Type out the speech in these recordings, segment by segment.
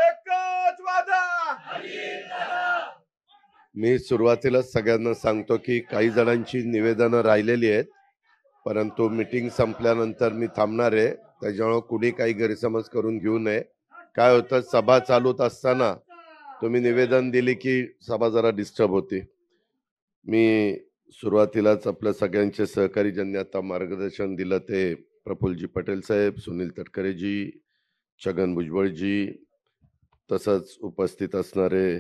एकच वादा. मी सुरुवातीला सगळ्यांना सांगतो की काही जणांची निवेदनं राहिलेली आहेत, परंतु मीटिंग संपल्यानंतर मी थांबणार आहे. त्याच्यामुळे कुणी काही गैरसमज करून घेऊ नये. काय होतं, सभा चालूत असताना तुम्ही निवेदन दिली की सभा जरा डिस्टर्ब होते. मी सुरुवातीलाच आपल्या सगळ्यांचे सहकारी ज्यांनी आता मार्गदर्शन दिलं ते प्रफुल्लजी पटेल साहेब, सुनील तटकरेजी, छगन भुजबळजी, तसंच उपस्थित असणारे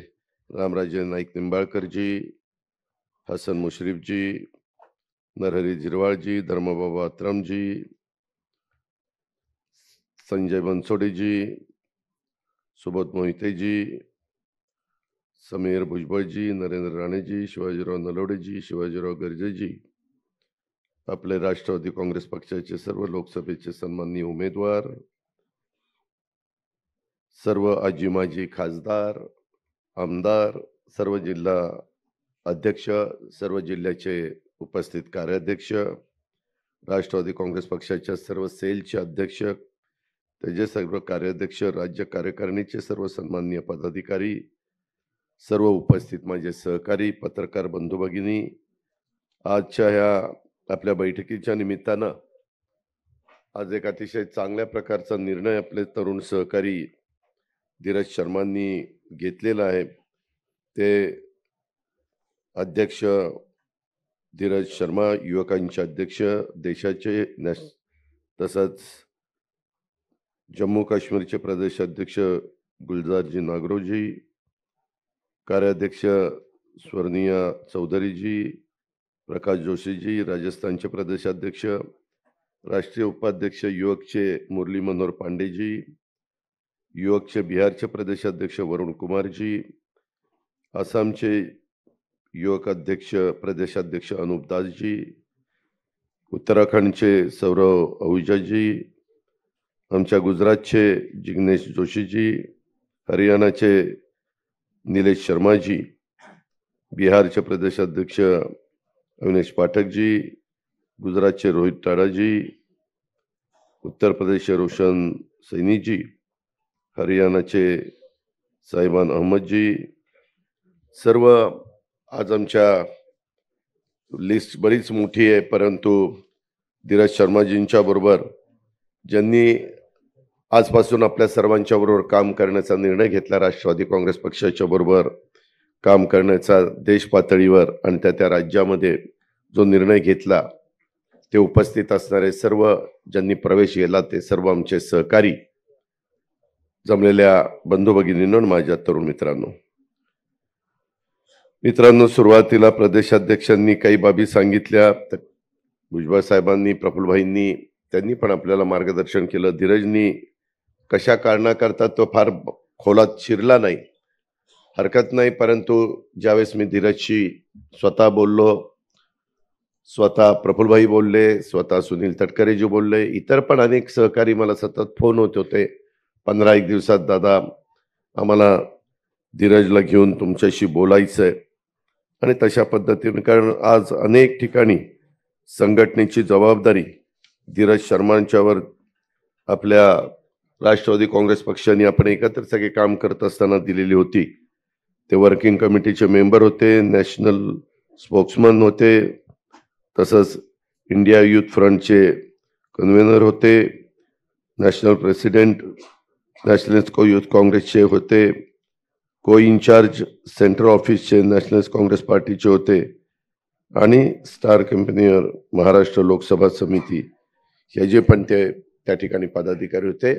रामराजे नाईक निंबाळकरजी, हसन मुश्रीफजी, नरहरी झिरवाळजी, धर्मबाबा अत्रमजी, संजय बनसोडेजी, सुबोध मोहितेजी, समीर भुजबळजी, नरेंद्र राणेजी, शिवाजीराव नलवडेजी, शिवाजीराव गर्जेजी, आपले राष्ट्रवादी काँग्रेस पक्षाचे सर्व लोकसभेचे सन्माननीय उमेदवार, सर्व आजी माजी खासदार, आमदार, सर्व जिल्हा अध्यक्ष, सर्व जिल्ह्याचे उपस्थित कार्याध्यक्ष, राष्ट्रवादी काँग्रेस पक्षाच्या सर्व सेलचे अध्यक्ष, त्याचे सर्व कार्याध्यक्ष, राज्य कार्यकारिणीचे सर्व सन्माननीय पदाधिकारी, सर्व उपस्थित माझे सहकारी, पत्रकार बंधू भगिनी, आजच्या ह्या आपल्या बैठकीच्या निमित्तानं आज एक अतिशय चांगल्या प्रकारचा निर्णय आपले तरुण सहकारी धीरज शर्मांनी घेतलेला आहे. ते अध्यक्ष धीरज शर्मा, युवकांचे अध्यक्ष देशाचे, तसंच जम्मू काश्मीरचे प्रदेश अध्यक्ष गुलजारजी नागरोजी, कार्याध्यक्ष स्वर्णिया चौधरीजी, प्रकाश जोशीजी, राजस्थानचे प्रदेशाध्यक्ष, राष्ट्रीय उपाध्यक्ष युवकचे मुरली मनोहर पांडेजी, युवकचे बिहारचे प्रदेशाध्यक्ष वरुण कुमारजी, आसामचे युवक अध्यक्ष प्रदेशाध्यक्ष अनुप दासजी, उत्तराखंडचे सौरव अहुजाजी, आमच्या गुजरातचे जिग्नेश जोशीजी, हरियाणाचे निलेश शर्माजी, बिहारचे प्रदेशाध्यक्ष अविनेश पाठकजी, गुजरातचे रोहित टाडाजी, उत्तर प्रदेशचे रोशन सैनीजी, हरियाणाचे साहिबान अहमदजी, सर्व आज आमच्या लिस्ट बरीच मोठी आहे, परंतु धीरज शर्माजींच्या बरोबर ज्यांनी आजपासून आपल्या सर्वांच्या बरोबर काम करण्याचा निर्णय घेतला, राष्ट्रवादी काँग्रेस पक्षाच्या बरोबर काम करण्याचा देश पातळीवर आणि त्या राज्यामध्ये जो निर्णय घेतला, ते उपस्थित असणारे सर्व ज्यांनी प्रवेश केला ते सर्व आमचे सहकारी, जमलेल्या बंधू भगिनींनो, माझ्या तरुण मित्रांनो, सुरुवातीला प्रदेशाध्यक्षांनी काही बाबी सांगितल्या. भुजबळ साहेबांनी, प्रफुल्लभाईंनी, त्यांनी पण आपल्याला मार्गदर्शन केलं. धीरजनी कशा कारणाकरता तो फार खोलात शिरला नाही, हरकत नाही, परंतु ज्यावेळेस मी धीरजशी स्वतः बोललो, स्वतः प्रफुल्लभाई बोलले, स्वतः सुनील तटकरेजी बोलले, इतर पण अनेक सहकारी मला सतत फोन होत होते, 15-1 दिवसात दादा आम्हाला धीरजला घेऊन तुमच्याशी बोलायचंय. आणि तशा पद्धतीने, कारण आज अनेक ठिकाणी संघटनेची जबाबदारी धीरज शर्मांच्यावर आपल्या राष्ट्रवादी काँग्रेस पक्षाने आपण एकत्र सगळे काम करत असताना दिलेली होती. ते वर्किंग कमिटीचे मेंबर होते, नॅशनल स्पोक्समन होते, तसंच इंडिया युथ फ्रंटचे कन्व्हेनर होते, नॅशनल प्रेसिडेंट नॅशनल युथ काँग्रेसचे होते, को इन्चार्ज सेंट्रल ऑफिसचे नॅशनल काँग्रेस पार्टीचे होते, आणि स्टार कंपनीवर महाराष्ट्र लोकसभा समिती हे जे पण ते त्या ठिकाणी पदाधिकारी होते.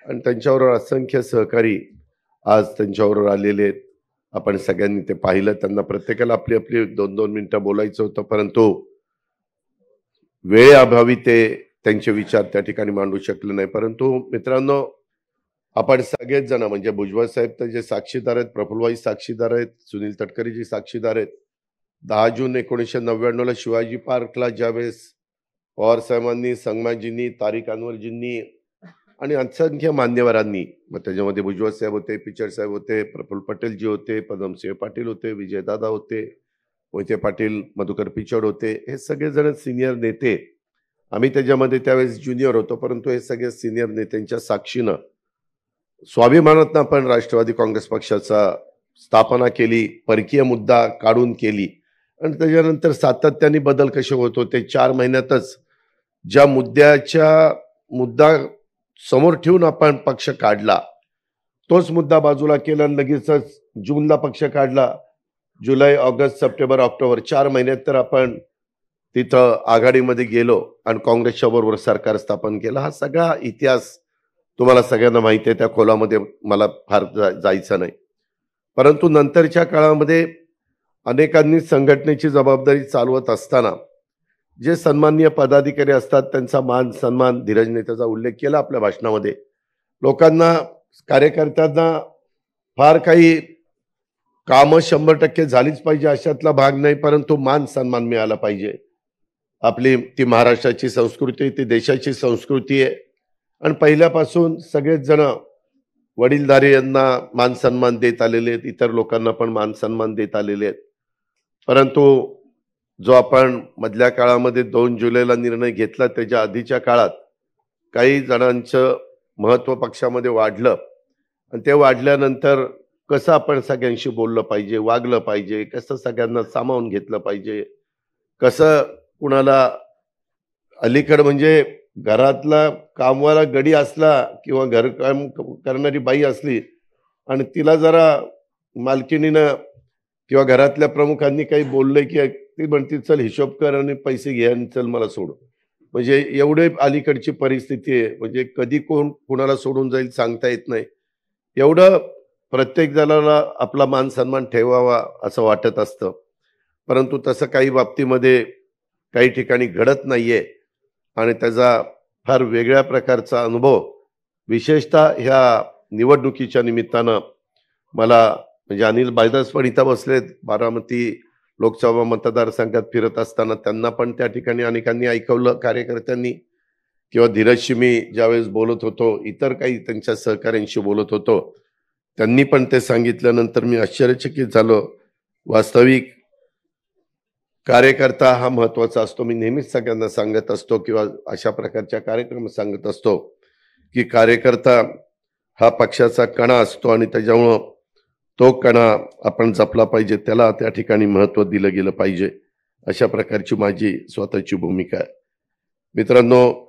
आणि त्यांच्याबरोबर असंख्य सहकारी आज त्यांच्याबरोबर आलेले आहेत. आपण सगळ्यांनी ते पाहिलं. त्यांना प्रत्येकाला आपली आपली 2-2 मिनिटं बोलायचं होतं, परंतु वेळेअभावी ते त्यांचे विचार त्या ठिकाणी मांडू शकले नाही. परंतु मित्रांनो, आपण सगळेच जण, म्हणजे भुजबळ साहेब तर जे साक्षीदार आहेत, प्रफुल्लभाई साक्षीदार आहेत, सुनील तटकरेजी साक्षीदार आहेत. 10 जून 1999 शिवाजी पार्कला ज्यावेळेस पवार साहेबांनी, संगमाजींनी, तारिक अनवरजींनी आणि असंख्य मान्यवरांनी, मग त्याच्यामध्ये भुजबळ साहेब होते, पिचड साहेब होते, प्रफुल्ल पटेलजी होते, पदमसिंह पाटील होते, विजयदादा होते, मोहिते पाटील, मधुकर पिचड होते, हे सगळेजण सिनियर नेते. आम्ही त्याच्यामध्ये त्यावेळेस ज्युनियर होतो, परंतु हे सगळे सिनियर नेत्यांच्या साक्षीनं स्वाभिमानातनं आपण राष्ट्रवादी काँग्रेस पक्षाचा स्थापना केली, परकीय मुद्दा काढून केली आणि त्याच्यानंतर सातत्याने बदल कसे होत होते. 4 महिन्यातच ज्या मुद्दा समोर ठेवून आपण पक्ष काढला, तोच मुद्दा बाजूला केला आणि लगेचच जूनला पक्ष काढला. जुलै, ऑगस्ट, सप्टेंबर, ऑक्टोबर 4 महिन्यात तर आपण तिथं आघाडीमध्ये गेलो आणि काँग्रेसच्या बरोबर सरकार स्थापन केलं. हा सगळा इतिहास तुम्हाला सगळ्यांना माहिती आहे. त्या खोलामध्ये मला फार जायचं नाही. परंतु नंतरच्या काळामध्ये अनेकांनी संघटनेची जबाबदारी चालवत असताना जे सन्माननीय पदाधिकारी असतात त्यांचा मान सन्मान, धीरजने त्याचा उल्लेख केला आपल्या भाषणामध्ये. लोकांना, कार्यकर्त्यांना फार काही कामं 100% झालीच पाहिजे अशातला भाग नाही, परंतु मान सन्मान मिळाला पाहिजे. आपली ती महाराष्ट्राची संस्कृती, ती देशाची संस्कृती आहे आणि पहिल्यापासून सगळेच जण वडीलधारी यांना मान सन्मान देत आलेले आहेत, इतर लोकांना पण मान सन्मान देत आलेले आहेत. परंतु जो आपण मधल्या काळामध्ये 2 जुलैला निर्णय घेतला, त्याच्या आधीच्या काळात काही जणांचं महत्व पक्षामध्ये वाढलं आणि ते वाढल्यानंतर कसं आपण सगळ्यांशी बोललं पाहिजे, वागलं पाहिजे, कसं सगळ्यांना सामावून घेतलं पाहिजे, कसं कुणाला अलीकडं म्हणजे घरातला कामवाला गडी असला किंवा घरकाम करणारी बाई असली आणि तिला जरा मालकिनीनं किंवा घरातल्या प्रमुखांनी काही बोलले की ती म्हणते चल हिशोब कर आणि पैसे घे आणि चल मला सोड. म्हणजे एवढे अलीकडची परिस्थिती आहे. म्हणजे कधी कोण कुणाला सोडून जाईल सांगता येत नाही. एवढं प्रत्येक जणाला आपला मान सन्मान ठेवावा असं वाटत असतं, परंतु तसं काही बाबतीमध्ये काही ठिकाणी घडत नाहीये आणि त्याचा फार वेगळ्या प्रकारचा अनुभव विशेषतः ह्या निवडणुकीच्या निमित्तानं मला, म्हणजे अनिल बायदास पण इथं बसलेत, बारामती लोकसभा मतदारसंघात फिरत असताना त्यांना पण त्या ठिकाणी अनेकांनी ऐकवलं, कार्यकर्त्यांनी, किंवा धीरजशी मी ज्यावेळेस बोलत होतो, इतर काही त्यांच्या सहकाऱ्यांशी बोलत होतो, त्यांनी पण ते सांगितल्यानंतर मी आश्चर्यचकित झालो. वास्तविक कार्यकर्ता हा महत्वाचा असतो. मी नेहमीच सगळ्यांना सांगत असतो किंवा अशा प्रकारच्या कार्यक्रम सांगत असतो की कार्यकर्ता हा पक्षाचा कणा असतो आणि त्याच्यामुळं तो कणा आपण जपला पाहिजे, त्याला त्या ठिकाणी महत्व दिलं गेलं पाहिजे. अशा प्रकारची माझी स्वतःची भूमिका आहे. मित्रांनो,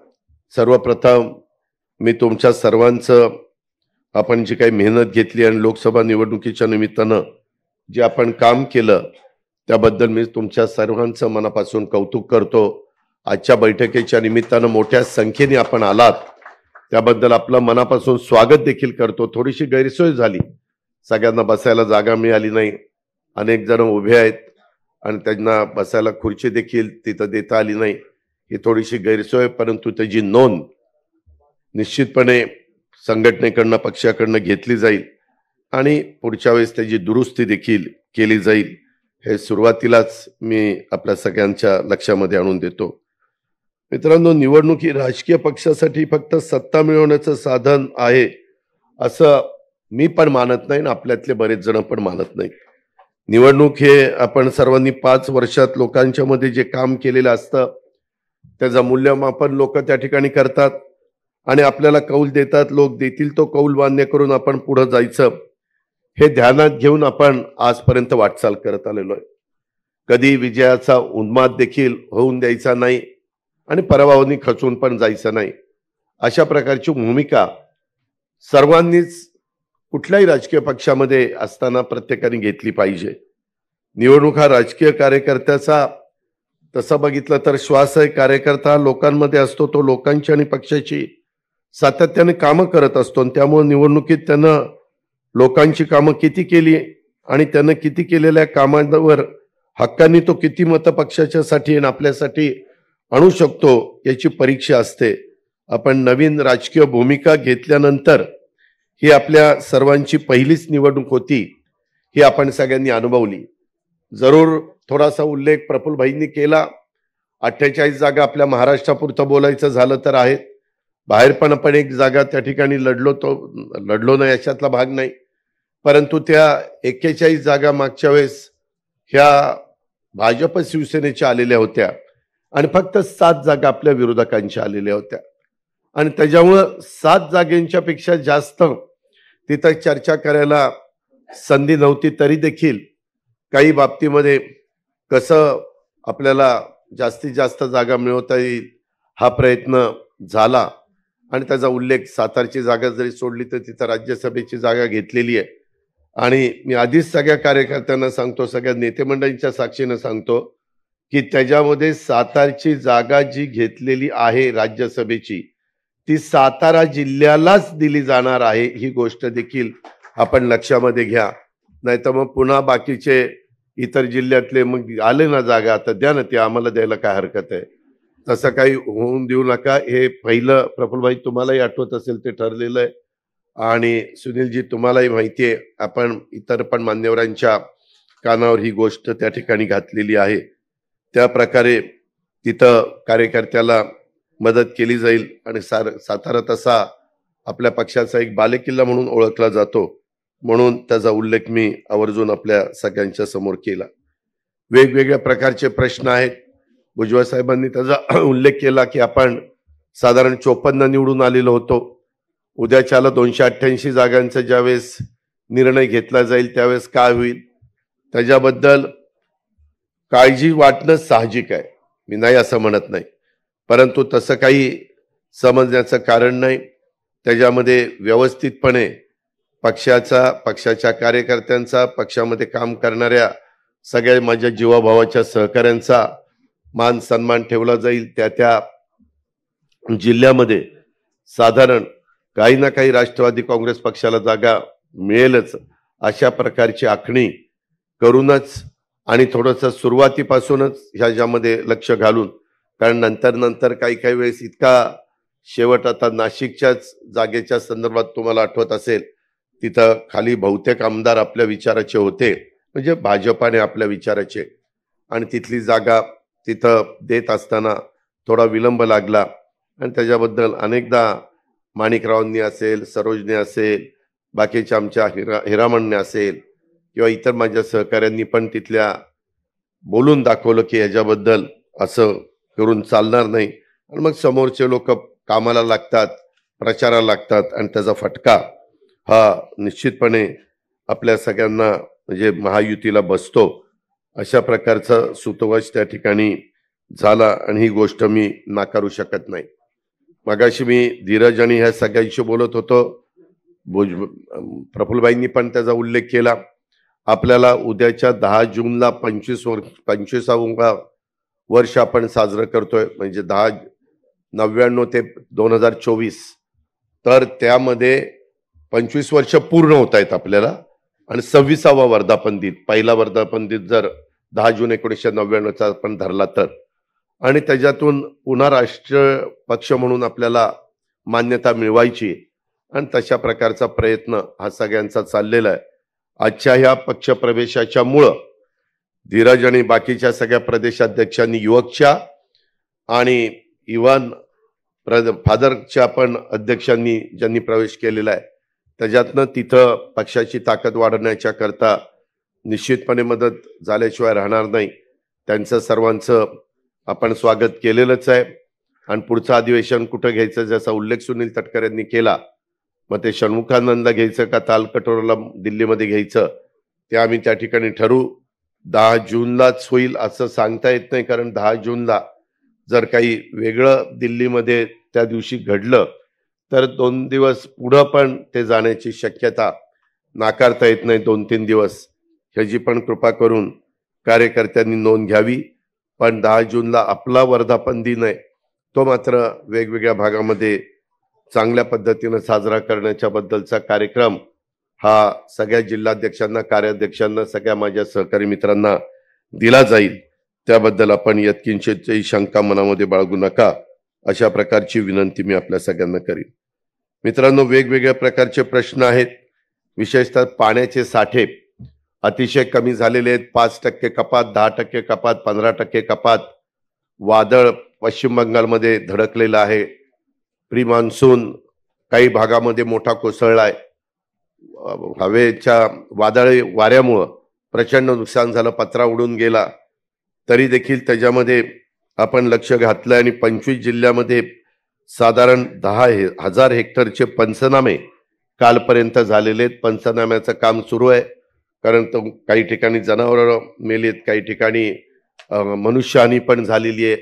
सर्वप्रथम मी तुमच्या सर्वांचं, आपण जी काही मेहनत घेतली आणि लोकसभा निवडणुकीच्या निमित्तानं जे आपण काम केलं त्याबद्दल मी तुमच्या सर्वांचं मनापासून कौतुक करतो. आजच्या बैठकीच्या निमित्तानं मोठ्या संख्येने आपण आलात त्याबद्दल आपलं मनापासून स्वागत देखील करतो. थोडीशी गैरसोय झाली, सगळ्यांना बसायला जागा मिळाली नाही, अनेक जण उभे आहेत आणि त्यांना बसायला खुर्ची देखील तिथं देता आली नाही, ही थोडीशी गैरसोय, परंतु त्याची नोंद निश्चितपणे संघटनेकडनं, पक्षाकडनं घेतली जाईल आणि पुढच्या वेळेस त्याची दुरुस्ती देखील केली जाईल. हे सुरुवातीलाच मी आपल्या सगळ्यांच्या लक्षामध्ये आणून देतो. मित्रांनो, निवडणूक ही राजकीय पक्षासाठी फक्त सत्ता मिळवण्याचं साधन आहे असं मी पण मानत नाही आणि आपल्यातले बरेच जण पण मानत नाही. निवडणूक हे आपण सर्वांनी 5 वर्षात लोकांच्या मध्ये जे काम केलेलं असतं त्याचं मूल्यमापन लोक त्या ठिकाणी करतात आणि आपल्याला कौल देतात. लोक देतील तो कौल मान्य करून आपण पुढे जायचं, हे ध्यानात घेऊन आपण आजपर्यंत वाटचाल करत आलेलो आहे. कधी विजयाचा उन्माद देखील होऊन द्यायचा नाही आणि पराभवानी खचून पण जायचं नाही. अशा प्रकारची भूमिका सर्वांनीच कुठल्याही राजकीय पक्षामध्ये असताना प्रत्येकाने घेतली पाहिजे. निवडणूक हा राजकीय कार्यकर्त्याचा तसं बघितलं तर श्वास आहे. कार्यकर्ता लोकांमध्ये असतो, तो लोकांची आणि पक्षाची सातत्याने कामं करत असतो आणि त्यामुळे निवडणुकीत त्यानं लोकांची कामं किती केली आणि त्यानं किती केलेल्या कामांवर हक्काने तो किती मतं पक्षाच्यासाठी आणि आपल्यासाठी आणू शकतो याची परीक्षा असते. आपण नवीन राजकीय भूमिका घेतल्यानंतर ही आपल्या सर्वांची पहिलीच निवडणूक होती, ही आपण सगळ्यांनी अनुभवली. जरूर थोडासा उल्लेख प्रफुल्लभाईंनी केला. 48 जागा आपल्या महाराष्ट्रापुरतं बोलायचं झालं तर आहेत, बाहेर पण आपण एक जागा त्या ठिकाणी लढलो नाही अशातला भाग नाही, परंतु त्या 41 जागा मागच्या वेळेस ह्या भाजप शिवसेनेच्या आलेल्या होत्या आणि फक्त 7 जागा आपल्या विरोधकांच्या आलेल्या होत्या आणि त्याच्यामुळं 7 जागेंच्या पेक्षा जास्त तिथं चर्चा करायला संधी नव्हती, तरी देखील काही बाबतीमध्ये कसं आपल्याला जास्तीत जास्त जागा मिळवता येईल हा प्रयत्न झाला आणि त्याचा उल्लेख सातारची जागा जरी सोडली तर तिथं राज्यसभेची जागा घेतलेली आहे. आणि मी आधीच सगळ्या कार्यकर्त्यांना सांगतो, सगळ्या नेते मंडळींच्या साक्षीनं सांगतो की त्याच्यामध्ये सातारची जागा जी घेतलेली आहे राज्यसभेची, ती सातारा जिल्ह्यालाच दिली जाणार आहे, ही गोष्ट देखील आपण लक्षामध्ये घ्या. नाहीतर मग पुन्हा बाकीचे इतर जिल्ह्यातले मग आले ना जागा, तर द्या ना, ते आम्हाला द्यायला काय हरकत आहे. तसं काही होऊन देऊ नका. हे पहिलं प्रफुल्लभाई तुम्हालाही आठवत असेल ते ठरलेलं आहे आणि सुनीलजी तुम्हालाही माहिती आहे, आपण इतर पण मान्यवरांच्या कानावर ही गोष्ट त्या ठिकाणी घातलेली आहे. त्या प्रकारे तिथं कार्यकर्त्याला मदत केली जाईल आणि सातारा तसा आपल्या पक्षाचा एक बालेकिल्ला म्हणून ओळखला जातो, म्हणून त्याचा उल्लेख मी आवर्जून आपल्या सगळ्यांच्या समोर केला. वेगवेगळ्या प्रकारचे प्रश्न आहेत. भुजबळ साहेबांनी त्याचा उल्लेख केला की आपण साधारण 54 निवडून आलेलो होतो. उद्याच्याला 288 जागांचा ज्यावेळेस निर्णय घेतला जाईल त्यावेळेस काय होईल, त्याच्याबद्दल काळजी वाटणं साहजिक आहे, मी नाही असं म्हणत नाही, परंतु तसं काही समजण्याचं कारण नाही. त्याच्यामध्ये व्यवस्थितपणे पक्षाच्या कार्यकर्त्यांचा, पक्षामध्ये काम करणाऱ्या सगळ्या माझ्या जीवाभावाच्या सहकाऱ्यांचा मान सन्मान ठेवला जाईल. त्या जिल्ह्यामध्ये साधारण काही ना काही राष्ट्रवादी काँग्रेस पक्षाला जागा मिळेलच अशा प्रकारची आखणी करूनच आणि थोडंसं सुरुवातीपासूनच ह्याच्यामध्ये लक्ष घालून, कारण नंतर काही वेळेस इतका शेवट, आता नाशिकच्याच जागेच्या संदर्भात तुम्हाला आठवत असेल, तिथं खाली बहुतेक आमदार आपल्या विचाराचे होते, म्हणजे भाजपाने आपल्या विचाराचे, आणि तिथली जागा तिथं देत असताना थोडा विलंब लागला आणि त्याच्याबद्दल अनेकदा माणिकरावांनी असेल, सरोजने असेल, बाकीच्या आमच्या हिरामणने असेल किंवा इतर माझ्या सहकाऱ्यांनी पण तिथल्या बोलून दाखवलं की ह्याच्याबद्दल असं करून चालणार नाही. आणि मग समोरचे लोक कामाला लागतात, प्रचाराला लागतात आणि त्याचा फटका हा निश्चितपणे आपल्या सगळ्यांना म्हणजे महायुतीला बसतो. अशा प्रकारचा सुतोवाच त्या ठिकाणी झाला आणि ही गोष्ट मी नाकारू शकत नाही. मगाशी मी धीरज आणि ह्या सगळ्यांशी बोलत होतो, प्रफुल्लभाईंनी पण त्याचा उल्लेख केला. आपल्याला उद्याच्या 10 जूनला 25वां वर्ष आपण साजरं करतोय, म्हणजे 1099 ते 2024, तर त्यामध्ये 25 वर्ष पूर्ण होत आहेत आपल्याला आणि 26वा वर्धापन दिन, पहिला वर्धापन दिन जर 10 जून 1999चा आपण धरला तर, आणि त्याच्यातून पुन्हा राष्ट्रीय पक्ष म्हणून आपल्याला मान्यता मिळवायची आणि तशा प्रकारचा प्रयत्न हा सगळ्यांचा चाललेला आहे. आजच्या ह्या पक्ष प्रवेशाच्या मुळे धीरज आणि बाकीच्या सगळ्या प्रदेशाध्यक्षांनी, युवकच्या आणि इव्हन फादरच्या पण अध्यक्षांनी ज्यांनी प्रवेश केलेला आहे, त्याच्यातनं तिथं पक्षाची ताकद वाढवण्याच्या करता निश्चितपणे मदत झाल्याशिवाय राहणार नाही. त्यांचं सर्वांचं आपण स्वागत केलेलंच आहे. आणि पुढचं अधिवेशन कुठं घ्यायचं, ज्याचा उल्लेख सुनील तटकरे यांनी केला, मग ते षण्मुखानंदला घ्यायचं का तालकटोराला दिल्लीमध्ये घ्यायचं, ते आम्ही त्या ठिकाणी ठरवू. 10 जूनलाच होईल असं सांगता येत नाही, कारण 10 जूनला जर काही वेगळं दिल्लीमध्ये त्या दिवशी घडलं तर 2 दिवस पुढं पण ते जाण्याची शक्यता नाकारता येत नाही. 2-3 दिवस ह्याची पण कृपा करून कार्यकर्त्यांनी नोंद घ्यावी. पण 10 जूनला आपला वर्धापन दिन आहे, तो मात्र वेगवेगळ्या भागामध्ये चांगल्या पद्धतीनं साजरा करण्याच्या बद्दलचा कार्यक्रम हा सगळ्या जिल्हाध्यक्षांना, कार्याध्यक्षांना, सगळ्या माझ्या सहकारी मित्रांना दिला जाईल. त्याबद्दल आपण यत्किंचितही शंका मनामध्ये बाळगू नका, अशा प्रकारची विनंती मी आपल्या सगळ्यांना करीन. मित्रांनो, वेगवेगळ्या प्रकारचे प्रश्न आहेत. विशेषतः पाण्याचे साठे अतिशय कमी झालेले आहेत. 5% कपात, 10% कपात, 15% कपात. वादळ पश्चिम बंगालमध्ये धडकलेलं आहे. प्री मान्सून काही भागामध्ये मोठा कोसळलाय. हवेच्या वादळी वाऱ्यामुळं प्रचंड नुकसान झालं, पत्रा उडून गेला. तरी देखील त्याच्यामध्ये आपण लक्ष घातलं आणि 25 जिल्ह्यामध्ये साधारण 10,000 हेक्टरचे पंचनामे कालपर्यंत झालेले आहेत. पंचनाम्याचं काम सुरू आहे, कारण तो काही ठिकाणी जनावरं मेलीत, काही ठिकाणी मनुष्यहानी पण झालेली आहे,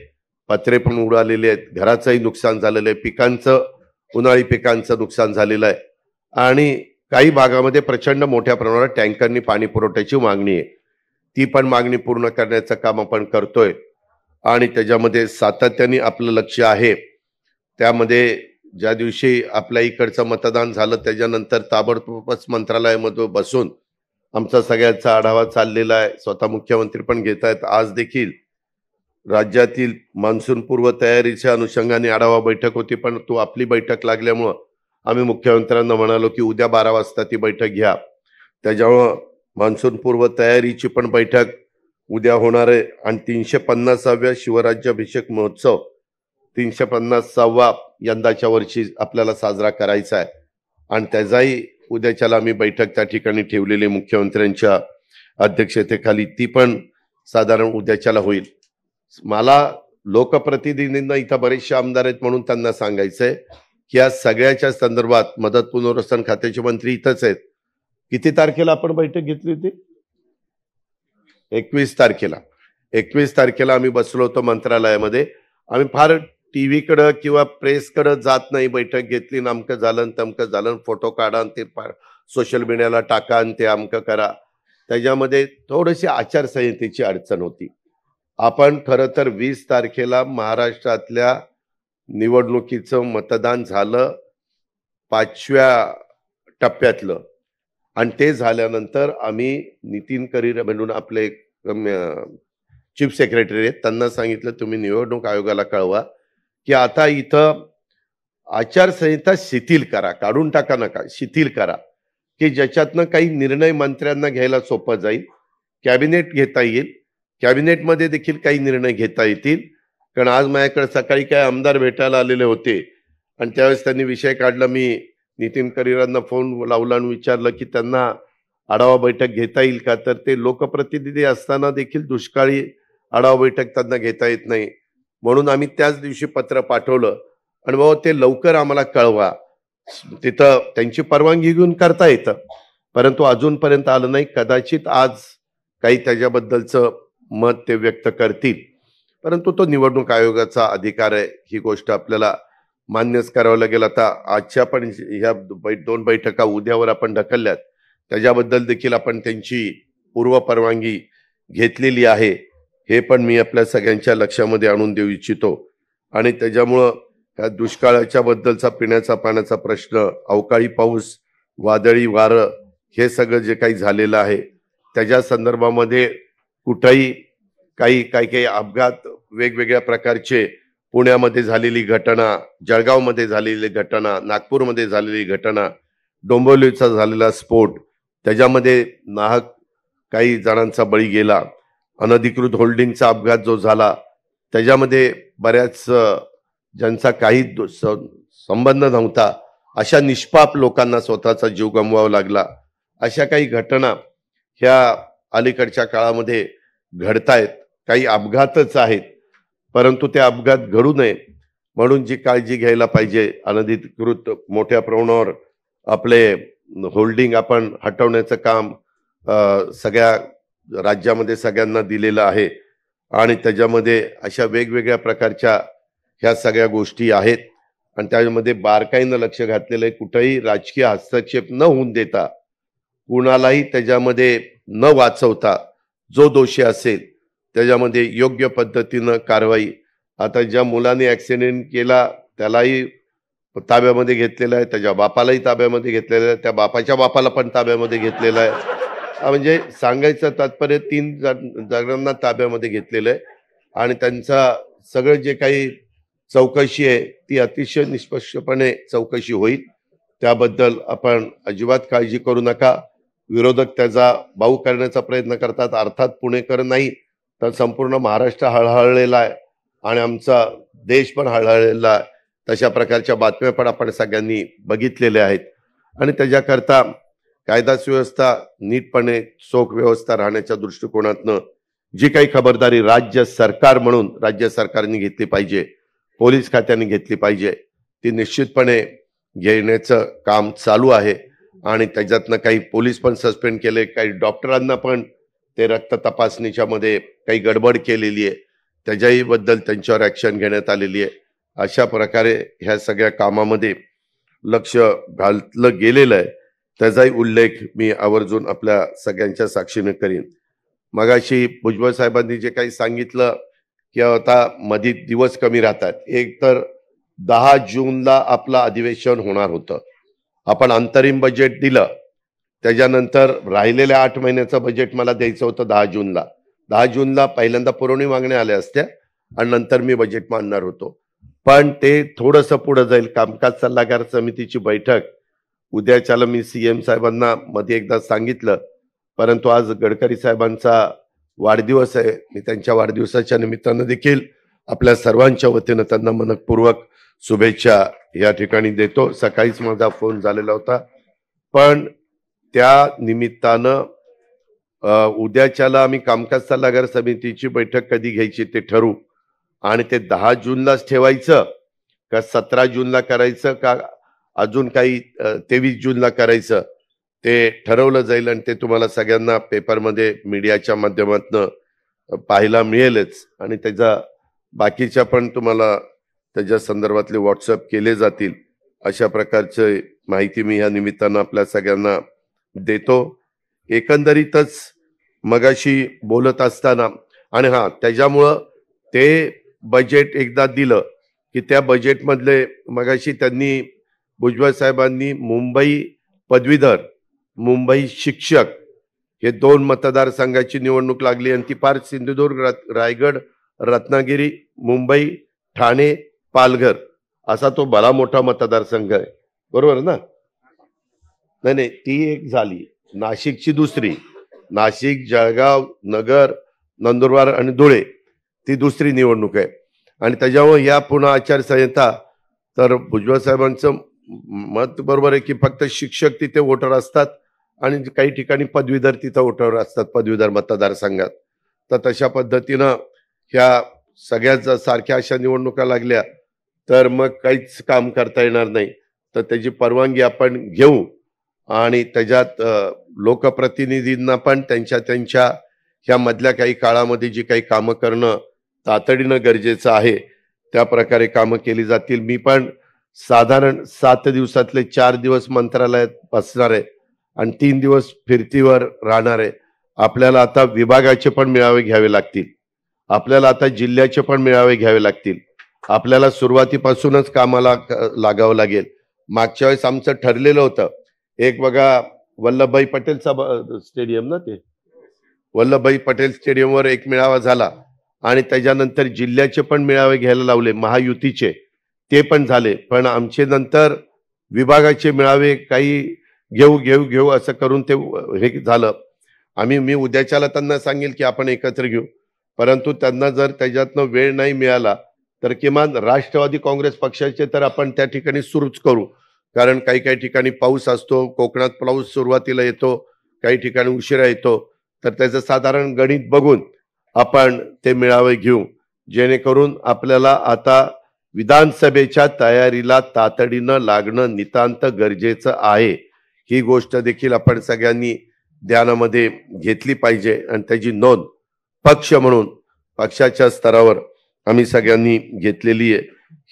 पत्रे पण उडालेले आहेत, घराचंही नुकसान झालेलं आहे, पिकांचं उन्हाळी पिकांचं नुकसान झालेलं आहे आणि काही भागामध्ये प्रचंड मोठ्या प्रमाणात टँकरनी पाणी पुरवठ्याची मागणी आहे. ती पण मागणी पूर्ण करण्याचं काम आपण करतोय आणि त्याच्यामध्ये सातत्याने आपलं लक्ष आहे. त्यामध्ये ज्या दिवशी आपल्या इकडचं मतदान झालं त्याच्यानंतर ताबडतोबच मंत्रालयामध्ये बसून आमचा सगळ्यांचा आढावा चाललेला आहे. स्वतः मुख्यमंत्री पण घेत आहेत. आज देखील राज्यातील मान्सून पूर्व तयारीच्या अनुषंगाने आढावा बैठक होती, पण तो आपली बैठक लागल्यामुळं आम्ही मुख्यमंत्र्यांना म्हणालो की उद्या 12 वाजता ती बैठक घ्या. त्याच्यामुळं मान्सून पूर्व तयारीची पण बैठक उद्या होणार आहे आणि 350व्या शिवराज्याभिषेक महोत्सव 350वा यंदाच्या वर्षी आपल्याला साजरा करायचा आहे आणि त्याचाही उद्याच्याला आम्ही बैठक त्या ठिकाणी ठेवलेली मुख्यमंत्र्यांच्या अध्यक्षतेखाली. ती पण साधारण उद्याच्याला होईल. मला लोकप्रतिनिधींना इथं बरेचसे आमदार आहेत म्हणून त्यांना सांगायचंय की या सगळ्याच्या संदर्भात मदत पुनर्वसन खात्याचे मंत्री इथंच आहेत. किती तारखेला आपण बैठक घेतली होती? 21 तारखेला. 21 तारखेला आम्ही बसलो होतो मंत्रालयामध्ये. आम्ही फार टीव्हीकडं किंवा प्रेसकडं जात नाही. बैठक घेतली, नामकं झालं तमकं झालं, फोटो काढा ते सोशल मीडियाला टाका आणि ते अमकं करा. त्याच्यामध्ये थोडीशी आचारसंहितेची अडचण होती. आपण खरं तर 20 तारखेला महाराष्ट्रातल्या निवडणुकीचं मतदान झालं 5व्या टप्प्यातलं आणि ते झाल्यानंतर आम्ही नितीन करीर म्हणून आपले चीफ सेक्रेटरी आहेत, त्यांना सांगितलं तुम्ही निवडणूक आयोगाला कळवा की आता इथं आचारसंहिता शिथिल करा, काढून टाका नका, शिथिल करा की ज्याच्यातनं काही निर्णय मंत्र्यांना घ्यायला सोपं जाईल, कॅबिनेट घेता येईल, कॅबिनेटमध्ये देखील काही निर्णय घेता येतील. कारण आज माझ्याकडे सकाळी काय आमदार भेटायला आलेले होते आणि त्यावेळेस त्यांनी विषय काढला. मी नितीन करीरांना फोन लावला आणि विचारलं की त्यांना आढावा बैठक घेता येईल का, तर ते लोकप्रतिनिधी असताना देखील दुष्काळी आढावा बैठक त्यांना घेता येत नाही. म्हणून आम्ही त्याच दिवशी पत्र पाठवलं आणि बाबा ते लवकर आम्हाला कळवा. तिथं त्यांची परवानगी घेऊन करता येतं, परंतु अजूनपर्यंत आलं नाही. कदाचित आज काही त्याच्याबद्दलचं मत ते व्यक्त करतील, परंतु तो निवडणूक आयोगाचा अधिकार आहे. ही गोष्ट आपल्याला मान्यच करावं लागेल. आता आजच्या पण ह्या 2 बैठका उद्यावर आपण ढकलल्यात, त्याच्याबद्दल देखील आपण त्यांची पूर्व परवानगी घेतलेली आहे. हे पण मी आपल्या सगळ्यांच्या लक्षामध्ये आणून देऊ इच्छितो. आणि त्याच्यामुळं ह्या दुष्काळाच्या बद्दलचा पिण्याचा पाण्याचा प्रश्न, अवकाळी पाऊस, वादळी वारं, हे सगळं जे काही झालेलं आहे त्याच्या संदर्भामध्ये कुठेही काही अपघात, वेगवेगळ्या प्रकारचे, पुण्यामध्ये झालेली घटना, जळगावमध्ये झालेली घटना, नागपूरमध्ये झालेली घटना, डोंबिवलीचा झालेला स्फोट, त्याच्यामध्ये नाहक काही जणांचा बळी गेला, अनधिकृत होल्डिंगचा अपघात जो झाला त्याच्यामध्ये बऱ्याच ज्यांचा काही संबंध नव्हता अशा निष्पाप लोकांना स्वतःचा जीव गमवावा लागला. अशा काही घटना ह्या अलीकडच्या काळामध्ये घडतायत. काही अपघातच आहेत, परंतु ते अपघात घडू नये म्हणून जी काळजी घ्यायला पाहिजे, अनधिकृत मोठ्या प्रमाणावर आपले होल्डिंग आपण हटवण्याचं काम सगळ्या राज्यामध्ये सगळ्यांना दिलेलं आहे आणि त्याच्यामध्ये अशा वेगवेगळ्या प्रकारच्या ह्या सगळ्या गोष्टी आहेत आणि त्यामध्ये बारकाईनं लक्ष घातलेलं आहे. कुठेही राजकीय हस्तक्षेप न होऊन देता, कुणालाही त्याच्यामध्ये न वाचवता, जो दोषी असेल त्याच्यामध्ये योग्य पद्धतीनं कारवाई. आता ज्या मुलाने ऍक्सिडेंट केला त्यालाही ताब्यामध्ये घेतलेलं आहे, त्याच्या बापालाही ताब्यामध्ये घेतलेलं आहे, त्या बापाच्या बापाला पण ताब्यामध्ये घेतलेलं आहे. म्हणजे सांगायचं तात्पर्य 3 जणांना ताब्यामध्ये घेतलेलं आहे आणि त्यांचा सगळं जे काही चौकशी आहे ती अतिशय निष्पक्षपणे चौकशी होईल. त्याबद्दल आपण अजिबात काळजी करू नका. विरोधक त्याचा बाऊ करण्याचा प्रयत्न करतात. अर्थात पुणेकर नाही तर संपूर्ण महाराष्ट्र हळहळलेला आहे आणि आमचा देश पण हळहळलेला आहे. तशा प्रकारच्या बातम्या पण आपण सगळ्यांनी बघितलेल्या आहेत आणि त्याच्याकरता कायदा सुव्यवस्था नीटपणे चोख व्यवस्था राहण्याच्या दृष्टिकोनातनं जी काही खबरदारी राज्य सरकार म्हणून राज्य सरकारने घेतली पाहिजे, पोलीस खात्याने घेतली पाहिजे, ती निश्चितपणे घेण्याचं काम चालू आहे. आणि त्याच्यातनं काही पोलीस पण सस्पेंड केले, काही डॉक्टरांना पण ते रक्त तपासणीच्या मध्ये काही गडबड केलेली आहे, त्याच्याही बद्दल त्यांच्यावर ऍक्शन घेण्यात आलेली आहे. अशा प्रकारे ह्या सगळ्या कामामध्ये लक्ष घातलं गेलेलं आहे, त्याचाही उल्लेख मी आवर्जून आपल्या सगळ्यांच्या साक्षीने करीन. मगाशी भुजबळ साहेबांनी जे काही सांगितलं की आता मध्ये दिवस कमी राहतात, एक तर 10 जूनला आपलं अधिवेशन होणार होतं, आपण अंतरिम बजेट दिलं, त्याच्यानंतर राहिलेल्या 8 महिन्याचं बजेट मला द्यायचं होतं 10 जूनला. 10 जूनला पहिल्यांदा पुरवणी मागण्या आल्या असत्या आणि नंतर मी बजेट मांडणार होतो, पण ते थोडंसं पुढे जाईल. कामकाज सल्लागार समितीची बैठक उद्याच्याला मी सीएम साहेबांना मध्ये एकदा सांगितलं, परंतु आज गडकरी साहेबांचा वाढदिवस आहे, मी त्यांच्या वाढदिवसाच्या निमित्तानं देखील आपल्या सर्वांच्या वतीनं त्यांना मनपूर्वक शुभेच्छा या ठिकाणी देतो. सकाळीच माझा फोन झालेला होता, पण त्या निमित्तानं उद्याच्याला आम्ही कामकाज सल्लागार समितीची बैठक कधी घ्यायची ते ठरवू, आणि ते 10 जूनलाच ठेवायचं का 17 जूनला करायचं का अजून काही 23 जूनला करायचं ते ठरवलं जाईल, आणि ते तुम्हाला सगळ्यांना पेपरमध्ये मीडियाच्या माध्यमातून पाहायला मिळेलच, आणि त्याचा बाकीच्या पण तुम्हाला त्याच्या संदर्भातले व्हॉट्सअप केले जातील. अशा प्रकारची माहिती मी या निमित्तानं आपल्या सगळ्यांना देतो. एकंदरीतच मगाशी बोलत असताना, आणि त्याच्यामुळं ते बजेट एकदा दिलं की त्या बजेटमधले मगाशी त्यांनी भुजबळ साहेबांनी मुंबई पदवीधर, मुंबई शिक्षक हे 2 मतदारसंघाची निवडणूक लागली, आणि ती फार सिंधुदुर्ग, रायगड, रत्नागिरी, मुंबई, ठाणे, पालघर असा तो बरा मोठा मतदारसंघ आहे, बरोबर ना? नाही, ती एक झाली. नाशिकची दुसरी, नाशिक, जळगाव, नगर, नंदुरबार आणि धुळे ती दुसरी निवडणूक आहे. आणि त्याच्यामुळे या पुन्हा आचारसंहिता, तर भुजबळ साहेबांचं मत बरोबर आहे की फक्त शिक्षक तिथे वोटर असतात आणि काही ठिकाणी पदवीधर तिथं वोटर असतात, पदवीधर मतदारसंघात. तर तशा पद्धतीनं ह्या सगळ्याच सारख्या अशा निवडणुका लागल्या तर मग काहीच काम करता येणार नाही. तर त्याची परवानगी आपण घेऊ, आणि त्याच्यात लोकप्रतिनिधींना पण त्यांच्या ह्या मधल्या काही काळामध्ये जी काही कामं करणं तातडीनं गरजेचं आहे त्या प्रकारे कामं केली जातील. मी पण साधारण 7 दिवसातले 4 दिवस मंत्रालयात बसणार आहे आणि 3 दिवस फिरतीवर राहणार आहे. आपल्याला आता विभागाचे पण मेळावे घ्यावे लागतील, आपल्याला आता जिल्ह्याचे पण मेळावे घ्यावे लागतील, आपल्याला सुरुवातीपासूनच कामाला लागावं लागेल. मागच्या वेळेस आमचं ठरलेलं होतं, एक बघा वल्लभभाई पटेलचा स्टेडियम ना, ते वल्लभभाई पटेल स्टेडियमवर एक मेळावा झाला, आणि त्याच्यानंतर जिल्ह्याचे पण मेळावे घ्यायला लावले महायुतीचे, ते पण झाले. पण आमचे नंतर विभागाचे मेळावे काही घेऊ असं करून ते हे झालं. मी उद्याच्याला त्यांना सांगेल की आपण एकत्र घेऊ, परंतु त्यांना जर त्याच्यातनं वेळ नाही मिळाला तर किमान राष्ट्रवादी काँग्रेस पक्षाचे तर आपण त्या ठिकाणी सुरूच करू. कारण काही ठिकाणी पाऊस असतो, कोकणात पाऊस सुरुवातीला येतो, काही ठिकाणी उशिरा येतो, तर त्याचं साधारण गणित बघून आपण ते मेळावे घेऊ, जेणेकरून आपल्याला आता विधानसभेच्या तयारीला तातडीनं लागणं नितांत गरजेचं आहे. ही गोष्ट देखील आपण सगळ्यांनी ध्यानामध्ये घेतली पाहिजे, आणि त्याची नोंद पक्ष म्हणून पक्षाच्या स्तरावर आम्ही सगळ्यांनी घेतलेली आहे.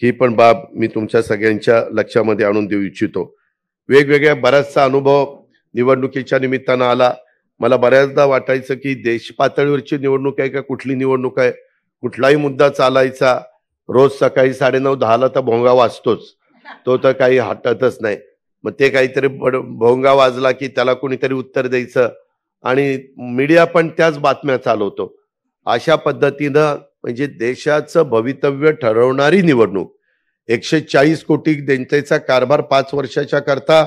ही पण बाब मी तुमच्या सगळ्यांच्या लक्षामध्ये आणून देऊ इच्छितो. वेगवेगळ्या बराचसा अनुभव निवडणुकीच्या निमित्तानं आला. मला बऱ्याचदा वाटायचं की देश पातळीवरची निवडणूक आहे का कुठली निवडणूक आहे, कुठलाही मुद्दा चालायचा, रोज सकाळी 9:30-10ला तर भोंगा वाजतोच, तो तर काही हटतच नाही. मग ते काहीतरी भोंगा वाजला की त्याला कोणीतरी उत्तर द्यायचं, आणि मीडिया पण त्याच बातम्या चालवतो. अशा पद्धतीनं म्हणजे देशाचं भवितव्य ठरवणारी निवडणूक, 140 कोटी जनतेचा कारभार 5 वर्षाच्या करता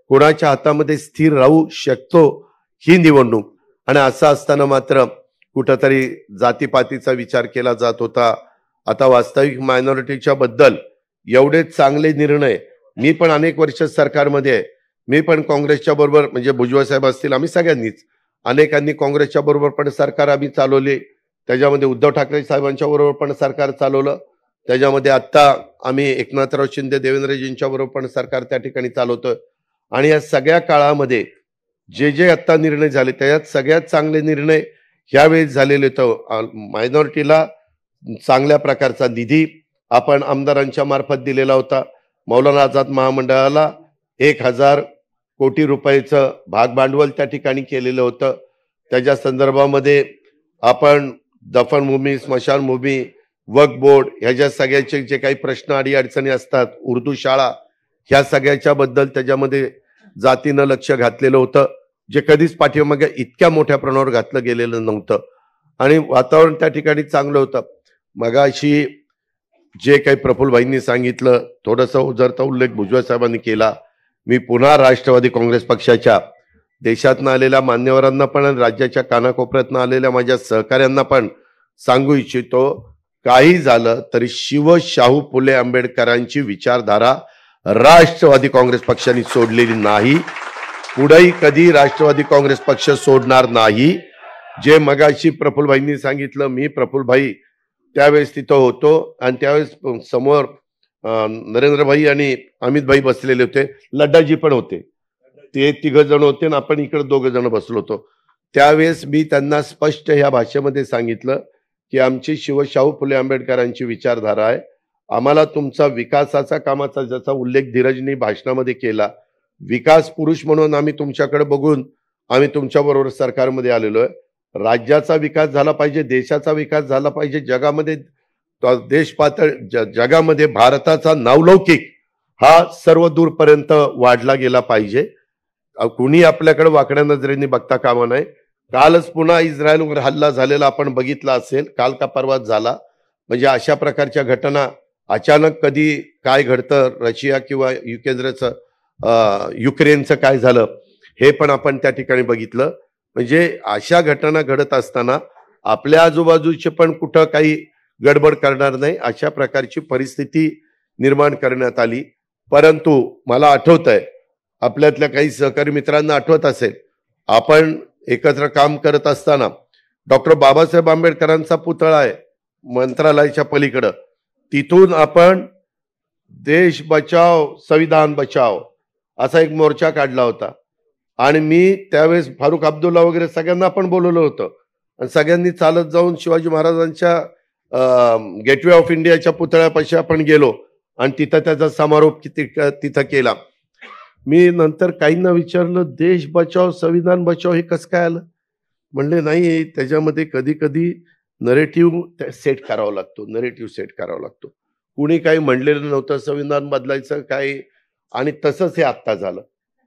कोणाच्या हातामध्ये स्थिर राहू शकतो ही निवडणूक. आणि असं असताना मात्र कुठंतरी जातीपातीचा विचार केला जात होता. आता वास्तविक मायनॉरिटीच्या बद्दल एवढे चांगले निर्णय, मी पण अनेक वर्ष सरकारमध्ये आहे, मी पण काँग्रेसच्या बरोबर, म्हणजे भुजबळ साहेब असतील, आम्ही सगळ्यांनीच अनेकांनी काँग्रेसच्या बरोबर पण सरकार आम्ही चालवले, त्याच्यामध्ये उद्धव ठाकरे साहेबांच्या बरोबर पण सरकार चालवलं, त्याच्यामध्ये आता आम्ही एकनाथराव शिंदे देवेंद्रजींच्या बरोबर पण सरकार त्या ठिकाणी चालवतोय. आणि या सगळ्या काळामध्ये जे जे आता निर्णय झाले त्याच्यात सगळ्यात चांगले निर्णय ह्यावेळेस झालेले. तर मायनॉरिटीला चांगल्या प्रकारचा निधी आपण आमदारांच्या मार्फत दिलेला होता. मौलाना आझाद महामंडळाला 1,000 कोटी रुपयाचं भाग भांडवल त्या ठिकाणी केलेलं होतं. त्याच्या संदर्भामध्ये आपण दफनभूमी, स्मशानभूमी, वक्फ बोर्ड ह्याच्या सगळ्याचे जे काही प्रश्न अडीअडचणी असतात, उर्दू शाळा, ह्या सगळ्याच्या बद्दल त्याच्यामध्ये जातीनं लक्ष घातलेलं होतं, जे कधीच पाठीमागे इतक्या मोठ्या प्रमाणावर घातलं गेलेलं नव्हतं. आणि वातावरण त्या ठिकाणी चांगलं होतं. मगाशी जे काही प्रफुल्लभाईंनी सांगितलं, थोडंसं उजरता उल्लेख भुजबळ साहेबांनी केला. मी पुन्हा राष्ट्रवादी काँग्रेस पक्षाच्या देशातनं आलेल्या मान्यवरांना पण आणि राज्याच्या कानाकोपऱ्यातनं आलेल्या माझ्या सहकाऱ्यांना पण सांगू इच्छितो, काही झालं तरी शाहू फुले आंबेडकरांची विचारधारा राष्ट्रवादी काँग्रेस पक्षाने सोडलेली नाही, पुढेही कधी राष्ट्रवादी काँग्रेस पक्ष सोडणार नाही. जे मगाशी प्रफुल्लभाईंनी सांगितलं, मी प्रफुल्लभाई त्यावेळेस तिथं होतो आणि त्यावेळेस समोर नरेंद्रभाई आणि अमितभाई बसलेले होते, लड्डाजी पण होते, ते 3 जण होते आणि आपण इकडे 2 जण बसलो होतो. त्यावेळेस मी त्यांना स्पष्ट ह्या भाषेमध्ये सांगितलं की आमची शाहू फुले आंबेडकरांची विचारधारा आहे. आम्हाला तुमचा विकासाचा कामाचा ज्याचा उल्लेख धीरजनी भाषणामध्ये केला, विकास पुरुष म्हणून आम्ही तुमच्याकडे बघून आम्ही तुमच्या बरोबर सरकारमध्ये आलेलो आहे. राज्याचा विकास झाला पाहिजे, देशाचा विकास झाला पाहिजे, जगामध्ये देश पातळी जगामध्ये भारताचा नावलौकिक हा सर्व दूरपर्यंत वाढला गेला पाहिजे. कुणी आपल्याकडे वाकड्या नजरेने बघता कामा नये. कालच पुन्हा इस्रायलवर हल्ला झालेला आपण बघितला असेल, काल का परवाच झाला. म्हणजे अशा प्रकारच्या घटना अचानक कधी काय घडतं, रशिया किंवा युक्रेनचं काय झालं हे पण आपण त्या ठिकाणी बघितलं. म्हणजे अशा घटना घडत असताना आपल्या आजूबाजूचे पण कुठं काही गडबड करणार नाही अशा प्रकारची परिस्थिती निर्माण करण्यात आली. परंतु मला आठवत आहे, आपल्यातल्या काही सहकारी मित्रांना आठवत असेल, आपण एकत्र काम करत असताना डॉक्टर बाबासाहेब आंबेडकरांचा पुतळा आहे मंत्रालयाच्या पलीकडं, तिथून आपण देश बचाव संविधान बचाव असा एक मोर्चा काढला होता. आणि मी त्यावेळेस फारुख अब्दुल्ला वगैरे सगळ्यांना आपण बोलवलं होतं आणि सगळ्यांनी चालत जाऊन शिवाजी महाराजांच्या गेटवे ऑफ इंडियाच्या पुतळ्यापाशी आपण गेलो आणि तिथं त्याचा समारोप तिथं केला. मी नंतर काहींना विचारलं, देश बचाव संविधान बचाव हे कसं काय आलं? म्हणले नाही, त्याच्यामध्ये कधी कधी नरेटिव्ह सेट करावा लागतो. कुणी काही म्हणलेलं नव्हतं संविधान बदलायचं काय, आणि तसंच हे आत्ता झालं.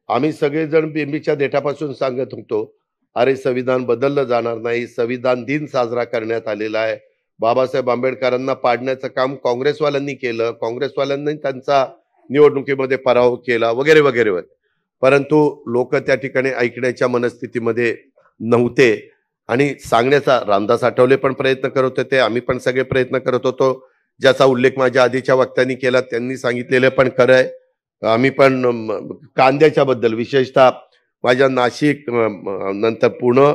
आम्ही सगळेजण बिंबीच्या देठापासून सांगत होतो, अरे संविधान बदललं जाणार नाही, संविधान दिन साजरा करण्यात आलेला आहे. बाबासाहेब आंबेडकरांना पाडण्याचं काम काँग्रेसवाल्यांनी केलं, काँग्रेसवाल्यांनी त्यांचा निवडणुकीमध्ये पराभव केला वगैरे वगैरे वगैरे. परंतु लोक त्या ठिकाणी ऐकण्याच्या मनस्थितीमध्ये नव्हते आणि सांगण्याचा रामदास आठवले पण प्रयत्न करत होते, आम्ही पण सगळे प्रयत्न करत होतो. ज्याचा उल्लेख माझ्या आधीच्या वक्त्यांनी केला, त्यांनी सांगितलेलं पण खरं आहे. आम्ही पण कांद्याच्या बद्दल विशेषतः माझ्या नाशिक, नंतर पुणे,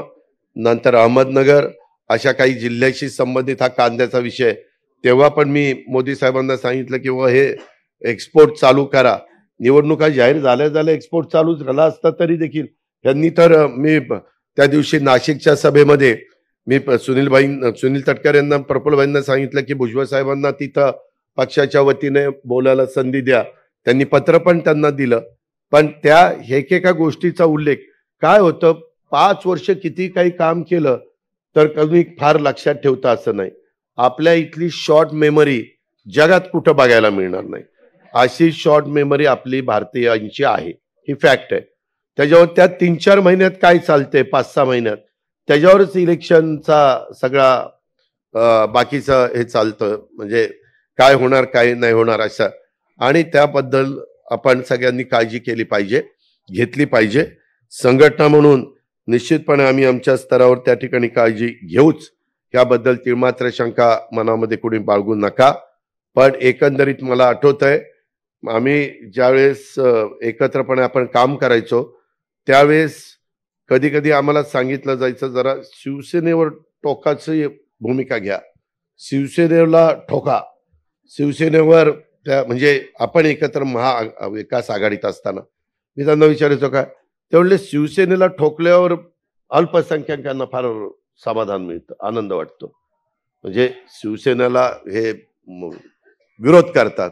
नंतर अहमदनगर अशा काही जिल्ह्याशी संबंधित हा कांद्याचा विषय, तेव्हा पण मी मोदी साहेबांना सांगितलं की हे एक्सपोर्ट चालू करा. निवडणुका जाहीर झाल्या एक्सपोर्ट चालू झाला असता तरी देखील त्यांनी तर, मी त्या दिवशी नाशिकच्या सभेमध्ये मी सुनील तटकरे यांना, प्रफुल्लभाईंना सांगितलं की भुजबळ साहेबांना तिथं पक्षाच्या वतीने बोलायला संधी द्या. त्यांनी पत्र पण त्यांना दिलं. पण त्या एकेका गोष्टीचा उल्लेख काय होतं, 5 वर्ष किती काही काम केलं तर कधी फार लक्षात ठेवता असं नाही. आपल्या इथली शॉर्ट मेमरी जगात कुठं बघायला मिळणार नाही. अशी शॉर्ट मेमरी आपली भारतीयांची आहे, ही फॅक्ट आहे. त्याच्यावर त्या 3-4 महिन्यात काय चालते, 5-6 महिन्यात त्याच्यावरच इलेक्शनचा सगळा बाकीचं हे चालतं, म्हणजे काय होणार काय नाही होणार असं. आणि त्याबद्दल आपण सगळ्यांनी काळजी केली पाहिजे, घेतली पाहिजे. संघटना म्हणून निश्चितपणे आम्ही आमच्या स्तरावर त्या ठिकाणी काळजी घेऊच, याबद्दल तिळमात्र शंका मनामध्ये कोणी बाळगू नका. पण एकंदरीत मला आठवत आहे, आम्ही ज्यावेळेस एकत्रपणे आपण काम करायचो त्यावेळेस कधी कधी आम्हाला सांगितलं जायचं, जरा शिवसेनेवर टोकाची भूमिका घ्या, शिवसेनेला ठोका, शिवसेनेवर त्या, म्हणजे आपण एकत्र महाविकास आघाडीत असताना मी त्यांना विचारायचो काय, ते म्हणले शिवसेनेला ठोकल्यावर अल्पसंख्याकांना फार समाधान मिळतं, आनंद वाटतो. म्हणजे शिवसेनेला हे विरोध करतात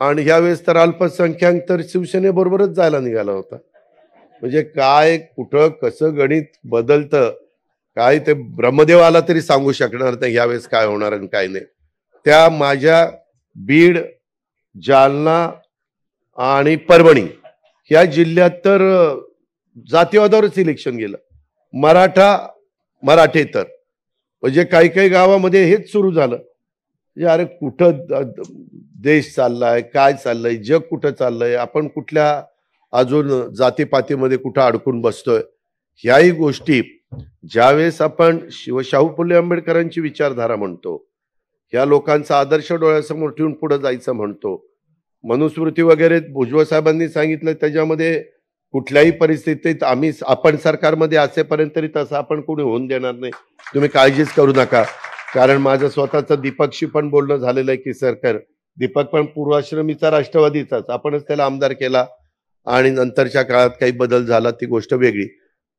आणि ह्यावेळेस तर अल्पसंख्याक तर शिवसेनेबरोबरच जायला निघाला होता. म्हणजे काय कुठं कसं गणित बदलतं काय ते ब्रह्मदेव आला तरी सांगू शकणार नाही यावेळेस काय होणार आणि काय नाही. त्या माझ्या बीड, जालना आणि परभणी या जिल्ह्यात तर जातीवादावरच इलेक्शन गेलं. मराठे तर म्हणजे काही काही गावामध्ये हेच सुरू झालं. अरे कुठं देश चाललाय, काय चाललंय, जग कुठं चाललंय, आपण कुठल्या अजून जातीपातीमध्ये कुठं अडकून बसतोय. ह्याही गोष्टी ज्यावेळेस आपण शाहू फुले आंबेडकरांची विचारधारा म्हणतो, ह्या लोकांचा आदर्श डोळ्यासमोर ठेवून पुढे जायचं म्हणतो, मनुस्मृती वगैरे भुजबळ साहेबांनी सांगितलं, त्याच्यामध्ये कुठल्याही परिस्थितीत आपण सरकारमध्ये असेपर्यंत तरी तसं आपण कोणी होऊन देणार नाही, तुम्ही काळजीच करू नका. कारण माझं स्वतःचं दीपकशी पण बोलणं झालेलं आहे की सरकार, दीपक पण पूर्वाश्रमीचा राष्ट्रवादीचाच, आपणच त्याला आमदार केला आणि नंतरच्या काळात काही बदल झाला ती गोष्ट वेगळी.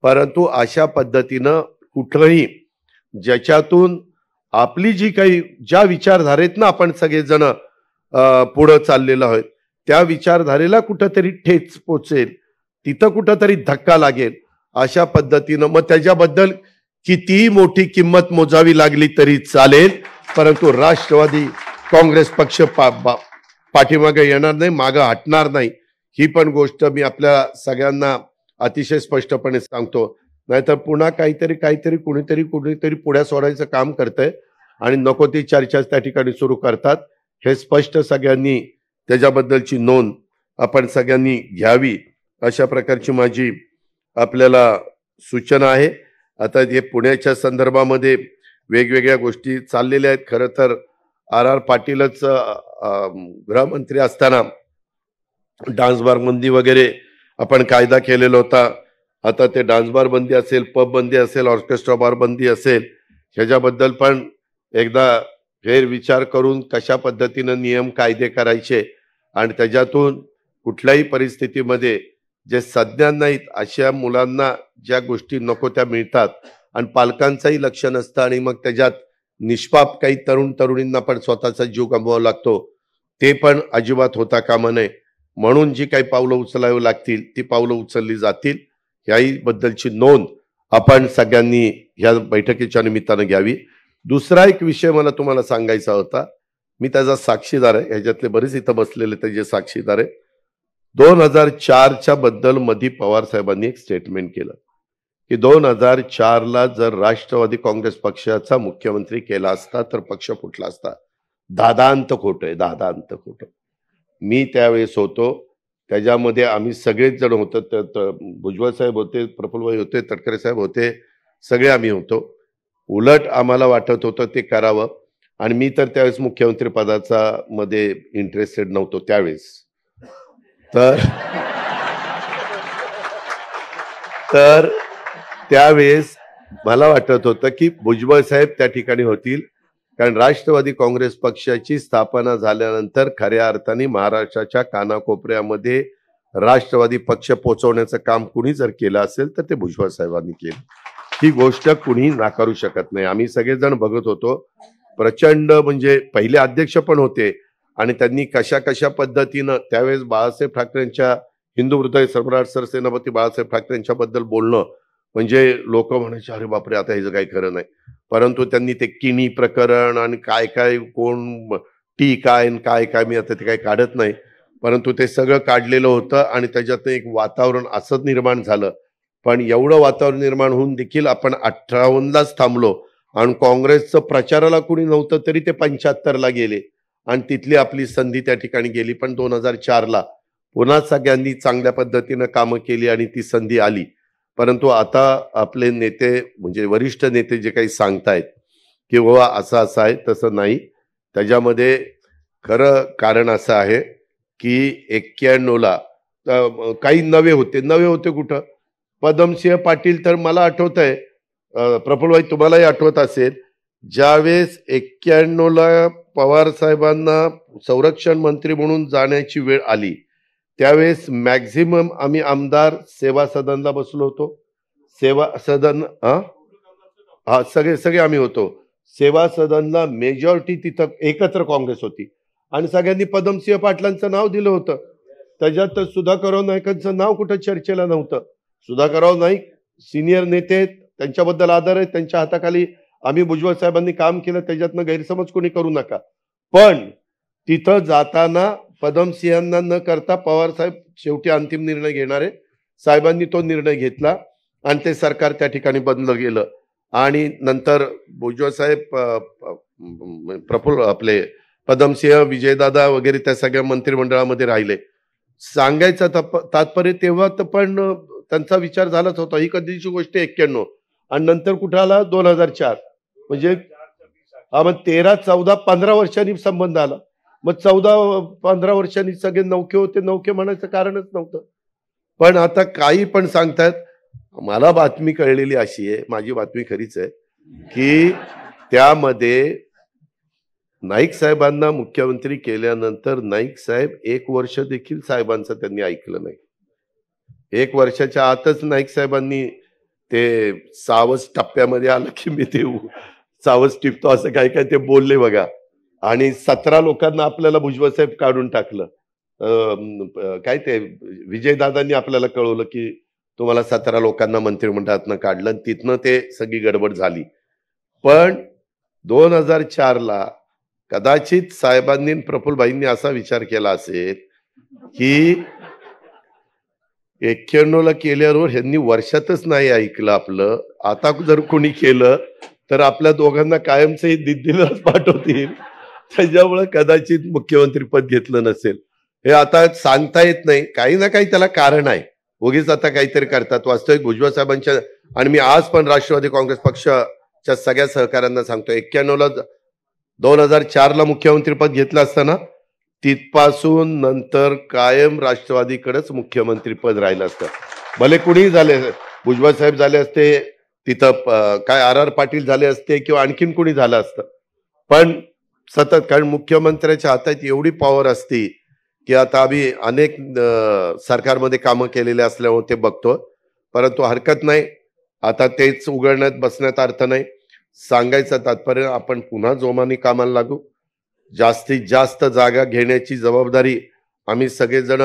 परंतु अशा पद्धतीनं कुठलंही ज्याच्यातून आपली जी काही ज्या विचारधारेतनं आपण सगळेजण पुढं चाललेलो आहोत त्या विचारधारेला कुठंतरी ठेच पोचेल, तिथं कुठंतरी धक्का लागेल, अशा पद्धतीनं मग त्याच्याबद्दल कितीही मोठी किंमत मोजावी लागली तरी चालेल, परंतु राष्ट्रवादी काँग्रेस पक्ष पाठीमागे येणार नाही, मागं हटणार नाही. ही पण गोष्ट मी आपल्या सगळ्यांना अतिशय स्पष्टपणे सांगतो. नाहीतर पुन्हा काहीतरी कुणीतरी पुढ्या सोडायचं काम करतंय आणि नको ती चर्चा त्या ठिकाणी सुरू करतात. हे स्पष्ट सगळ्यांनी त्याच्याबद्दलची नोंद आपण सगळ्यांनी घ्यावी, अशा प्रकारची माझी आपल्याला सूचना आहे. आता हे पुण्याच्या संदर्भामध्ये वेगवेगळ्या गोष्टी चाललेल्या आहेत. खरं तर आर पाटीलच गृहमंत्री असताना डान्स बार बंदी वगैरे आपण कायदा केलेला होता. आता ते डान्स बार बंदी असेल, पब बंदी असेल, ऑर्केस्ट्रा बार बंदी असेल, ह्याच्याबद्दल पण एकदा फेर विचार करून कशा पद्धतीनं नियम कायदे करायचे आणि त्याच्यातून कुठल्याही परिस्थितीमध्ये जे सज्ञान नाहीत अशा मुलांना ज्या गोष्टी नको त्या मिळतात आणि पालकांचंही लक्ष नसतं आणि मग त्याच्यात निष्पाप काही तरुणींना पण स्वतःचा जीव गमवावा लागतो, ते पण अजिबात होता कामा नये. म्हणून जी काही पावलं उचलावी लागतील ती पावलं उचलली जातील, याही बद्दलची नोंद आपण सगळ्यांनी ह्या बैठकीच्या निमित्तानं घ्यावी. दुसरा एक विषय मला तुम्हाला सांगायचा होता, मी त्याचा साक्षीदार आहे, ह्याच्यातले बरेच इथं बसलेले त्याचे साक्षीदार आहे. 2004च्या बद्दल मधी पवार साहेबांनी एक स्टेटमेंट केलं की 2004ला जर राष्ट्रवादी काँग्रेस पक्षाचा मुख्यमंत्री केला असता तर पक्ष फुटला असता. दादांत खोटं आहे, दादांत खोटं. मी त्यावेळेस होतो, त्याच्यामध्ये आम्ही सगळेच जण होतो, भुजबळ साहेब होते, प्रफुल्लभाई होते, तटकरे साहेब होते, सगळे आम्ही होतो. उलट आम्हाला वाटत होतं ते करावं आणि मी तर त्यावेळेस मुख्यमंत्री पदाचा मध्ये इंटरेस्टेड नव्हतो त्यावेळेस. तर त्यावेळेस मला वाटत होतं की भुजबळ साहेब त्या ठिकाणी होतील, कारण राष्ट्रवादी काँग्रेस पक्षाची स्थापना झाल्यानंतर खऱ्या अर्थाने महाराष्ट्राच्या कानाकोपऱ्यामध्ये राष्ट्रवादी पक्ष पोचवण्याचं काम कुणी जर केलं असेल तर ते भुजबळ साहेबांनी केलं. ही गोष्ट कुणी नाकारू शकत नाही. आम्ही सगळेजण बघत होतो, प्रचंड म्हणजे पहिले अध्यक्ष पण होते आणि त्यांनी कशा पद्धतीनं त्यावेळेस बाळासाहेब ठाकरेंच्या हिंदू हृदय सम्राट सरसेनापती बाळासाहेब ठाकरेंच्या बद्दल बोलणं म्हणजे लोक म्हणायचे अरे बापरे आता ह्याचं काही खरं नाही. परंतु त्यांनी ते किणी प्रकरण आणि काय कोण टी काय मी आता ते काही काढत नाही, परंतु ते सगळं काढलेलं होतं आणि त्याच्यात एक वातावरण असंच निर्माण झालं. पण एवढं वातावरण निर्माण होऊन देखील आपण 58लाच थांबलो आणि काँग्रेसचं प्रचाराला कुणी नव्हतं तरी ते 75ला गेले आणि तिथली आपली संधी त्या ठिकाणी गेली. पण 2004ला पुन्हा सगळ्यांनी चांगल्या पद्धतीनं कामं केली आणि ती संधी आली. परंतु आता आपले नेते म्हणजे वरिष्ठ नेते जे काही सांगतायत की बाबा असं आहे तसं नाही, त्याच्यामध्ये खरं कारण असं आहे की 91ला काही नवे होते कुठं, पदमसिंह पाटील तर मला आठवत आहे, प्रफुल्लभाई तुम्हालाही आठवत असेल, ज्यावेळेस 91ला पवार साहेबांना संरक्षण मंत्री म्हणून जाण्याची वेळ आली त्यावेळेस मॅक्झिमम आम्ही आमदार सेवा सदनला बसलो होतो. सेवा सदन हा सगळे सगळे आम्ही होतो. सेवा सदनला मेजॉरिटी तिथं एकत्र काँग्रेस होती आणि सगळ्यांनी पद्मसिंह पाटलांचं नाव दिलं होतं. त्याच्यात सुधाकरराव नाईकांचं नाव कुठं चर्चेला नव्हतं. सुधाकरराव नाईक सिनियर नेते आहेत, त्यांच्याबद्दल आदर आहे, त्यांच्या हाताखाली आम्ही भुजबळ साहेबांनी काम केलं, त्याच्यातनं गैरसमज कोणी करू नका. पण तिथं जाताना पद्मसिंहांना न करता पवार साहेब शेवटी अंतिम निर्णय घेणारे साहेबांनी तो निर्णय घेतला आणि ते सरकार त्या ठिकाणी बदललं गेलं. आणि नंतर भुजबळ साहेब प्रफुल्ल आपले पद्मसिंह विजयदादा वगैरे त्या सगळ्या मंत्रिमंडळामध्ये राहिले. सांगायचं तात्पर्य तेव्हा तर पण त्यांचा विचार झालाच होता. ही कधीची गोष्ट 91 आणि नंतर कुठं आला 2004. म्हणजे हा मग 13, 14, 15 वर्षांनी संबंध आला. मग 14-15 वर्षांनी सगळे नौके होते, नौके म्हणायचं कारणच नव्हतं. पण आता काही पण सांगतात. मला बातमी कळलेली अशी आहे, माझी बातमी खरीच आहे, की त्यामध्ये नाईक साहेबांना मुख्यमंत्री केल्यानंतर नाईक साहेब 1 वर्ष देखील साहेबांचं त्यांनी ऐकलं नाही. 1 वर्षाच्या आतच नाईक साहेबांनी ते सावज टप्प्यामध्ये आलं की मी ते सावज टिपतो असं काय काय ते बोलले बघा. आणि 17 लोकांना आपल्याला भुजबळ साहेब काढून टाकलं. काय ते विजयदादांनी आपल्याला कळवलं की तुम्हाला 17 लोकांना मंत्रिमंडळातनं काढलं, तिथनं ते सगळी गडबड झाली. पण 2004ला कदाचित साहेबांनी प्रफुल्लभाईंनी असा विचार केला असेल की 91ला केल्यावर ह्यांनी वर्षातच नाही ऐकलं आपलं, आता जर कोणी केलं तर आपल्या दोघांना कायमचे दिल्लीलाच पाठवतील, त्याच्यामुळे कदाचित मुख्यमंत्री पद घेतलं नसेल. हे आता सांगता येत नाही, काही ना काही त्याला कारण आहे. उगीच आता काहीतरी करतात. वास्तविक भुजबळ साहेबांच्या आणि मी आज पण राष्ट्रवादी काँग्रेस पक्षाच्या सगळ्या सहकाऱ्यांना सांगतो, 91ला 2004ला मुख्यमंत्रीपद घेतलं असताना तिथपासून नंतर कायम राष्ट्रवादीकडेच मुख्यमंत्रीपद राहिलं असतं. भले कुणीही झाले, भुजबळ साहेब झाले असते, तिथं काय RR पाटील झाले असते किंवा आणखीन कुणी झालं असतं, पण सतत, कारण मुख्यमंत्र्याच्या हातात एवढी पॉवर असती की आता आम्ही अनेक सरकारमध्ये कामं केलेले असल्यामुळे ते बघतो. परंतु हरकत नाही, आता तेच उघडण्यात बसण्यात अर्थ नाही. सांगायचं तात्पर्य आपण पुन्हा जोमाने कामाला लागू. जास्तीत जास्त जागा घेण्याची जबाबदारी आम्ही सगळेजण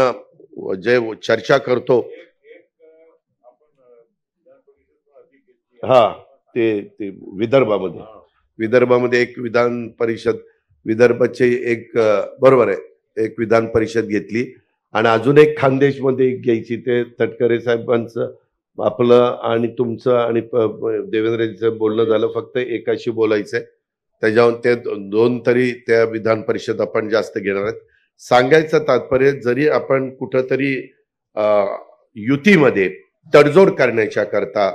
जे चर्चा करतो. हा ते विदर्भामध्ये एक विधान परिषद, विदर्भाचे एक बरोबर आहे, एक विधान परिषद घेतली आणि अजून एक खानदेशमध्ये एक घ्यायची. ते तटकरे साहेबांचं आपलं आणि तुमचं आणि देवेंद्रजीचं बोलणं झालं, फक्त एकाशी बोलायचंय. त्याच्यावर ते 2 तरी त्या विधान परिषद आपण जास्त घेणार आहेत. सांगायचं तात्पर्य, जरी आपण कुठंतरी युतीमध्ये तडजोड करण्याच्या करता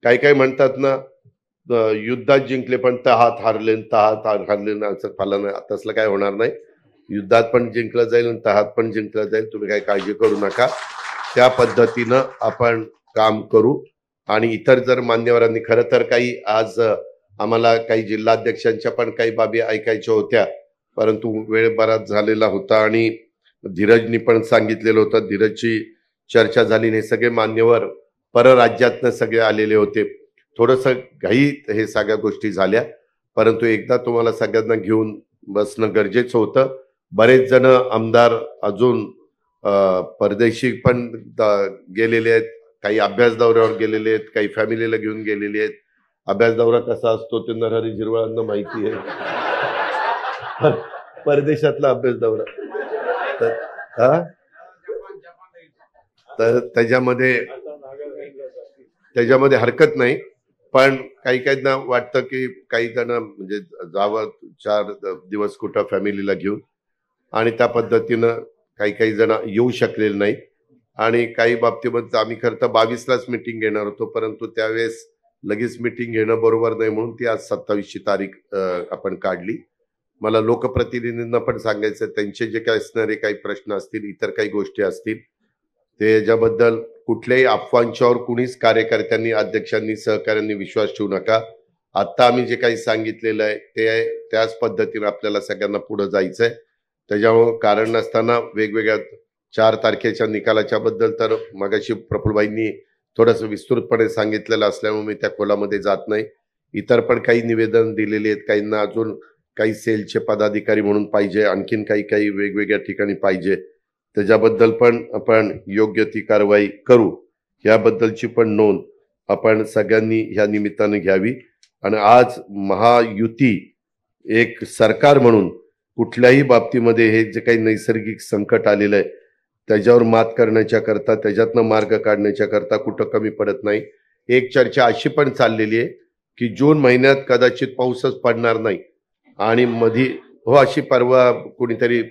काही काही म्हणतात ना, युद्धात जिंकले पण तहात हारले असं फाला नाही, तसलं काय होणार नाही. युद्धात पण जिंकलं जाईल आणि तहात पण जिंकलं जाईल. तुम्ही काही काळजी करू नका. त्या पद्धतीनं आपण काम करू. आणि इतर जर मान्यवरांनी, खरं तर काही आज आम्हाला काही जिल्हाध्यक्षांच्या पण काही बाबी ऐकायच्या होत्या, परंतु वेळ बराच झालेला होता आणि धीरजनी पण सांगितलेलं होतं, धीरजची चर्चा झाली नाही. सगळे मान्यवर परराज्यातनं सगळे आलेले होते. थोडंसं घाईत हे सगळ्या गोष्टी झाल्या, परंतु एकदा तुम्हाला सगळ्यांना घेऊन बसणं गरजेचं होतं. बरेच जण आमदार अजून परदेशी पण गेलेले आहेत, काही अभ्यास दौऱ्यावर गेलेले आहेत, काही फॅमिलीला घेऊन गेलेले आहेत. अभ्यास दौरा कसा असतो ते नरहरी झिरवळांना माहिती आहे. परदेशातला अभ्यास दौरा तर त्याच्यामध्ये हरकत नाही. पण काही काहींना वाटतं की काही जण म्हणजे जावं 4 दिवस कुठं फॅमिलीला घेऊन, आणि त्या पद्धतीनं काही जण येऊ शकलेले नाही. आणि काही बाबतीमध्ये आम्ही खरं तर 22लाच मीटिंग घेणार होतो, परंतु त्यावेळेस लगेच मीटिंग घेणं बरोबर नाही म्हणून ती आज 27ची तारीख आपण काढली. मला लोकप्रतिनिधींना पण सांगायचं, त्यांचे जे काही असणारे काही प्रश्न असतील, इतर काही गोष्टी असतील, ते याच्याबद्दल कुठल्याही अफवांच्यावर कुणीच कार्यकर्त्यांनी, अध्यक्षांनी, सहकाऱ्यांनी विश्वास ठेवू नका. आता आम्ही जे काही सांगितलेलं आहे ते त्याच पद्धतीने आपल्याला सगळ्यांना पुढे जायचंय. त्याच्यामुळे कारण नसताना वेगवेगळ्या 4 तारखेच्या निकालाच्या बद्दल तर मगाशी प्रफुल्लभाईंनी थोडंसं विस्तृतपणे सांगितलेलं असल्यामुळे मी त्या खोलामध्ये जात नाही. इतर पण काही निवेदन दिलेले आहेत, काहींना अजून काही सेलचे पदाधिकारी म्हणून पाहिजे, आणखीन काही वेगवेगळ्या ठिकाणी पाहिजे, त्याच्याबद्दल पण आपण योग्य ती कारवाई करू. याबद्दलची पण नोंद आपण सगळ्यांनी ह्या निमित्तानं घ्यावी. आणि आज महायुती एक सरकार म्हणून कुठल्याही बाबतीमध्ये हे जे काही नैसर्गिक संकट आलेलं आहे त्याच्यावर मात करण्याच्या करता, त्याच्यातनं मार्ग काढण्याच्या करता कुठं कमी पडत नाही. एक चर्चा अशी पण चाललेली आहे की जून महिन्यात कदाचित पाऊसच पडणार नाही आणि मधी अशी परवा कोणीतरी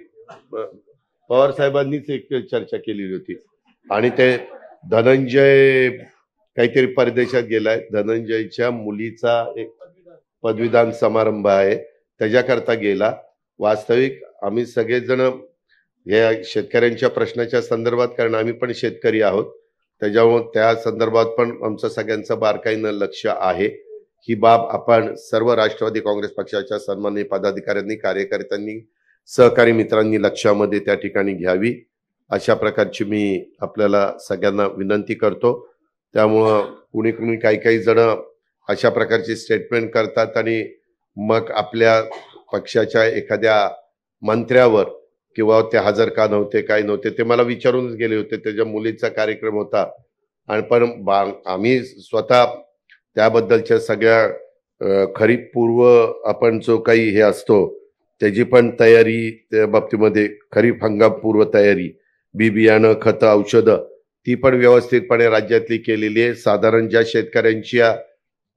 पवार साहेबांनीच एक चर्चा केलेली होती. आणि ते धनंजय काहीतरी परदेशात गेलाय, धनंजयच्या मुलीचा एक पदवीदान समारंभ आहे, त्याच्याकरता गेला. वास्तविक आम्ही सगळेजण या शेतकऱ्यांच्या प्रश्नाच्या संदर्भात, कारण आम्ही पण शेतकरी आहोत, त्याच्यामुळे त्या संदर्भात पण आमचं सगळ्यांचं बारकाईनं लक्ष आहे. ही बाब आपण सर्व राष्ट्रवादी काँग्रेस पक्षाच्या सन्माननीय पदाधिकाऱ्यांनी, कार्यकर्त्यांनी, सहकारी मित्रांनी लक्षामध्ये त्या ठिकाणी घ्यावी, अशा प्रकारची मी आपल्याला सगळ्यांना विनंती करतो. त्यामुळं कुणी काही जण अशा प्रकारची स्टेटमेंट करतात आणि मग आपल्या पक्षाच्या एखाद्या मंत्र्यावर किंवा ते हजर का नव्हते, काय नव्हते, ते मला विचारूनच गेले होते. त्याच्या मुलीचा कार्यक्रम होता आणि पण आम्ही स्वतः त्याबद्दलच्या सगळ्या खरीप पूर्व आपण जो काही हे असतो त्याची पण तयारी, त्या बाबतीमध्ये खरीप हंगाम पूर्व तयारी, बी बियाणं, खतं, औषधं ती पण व्यवस्थितपणे राज्यातली केलेली आहे. साधारण ज्या शेतकऱ्यांची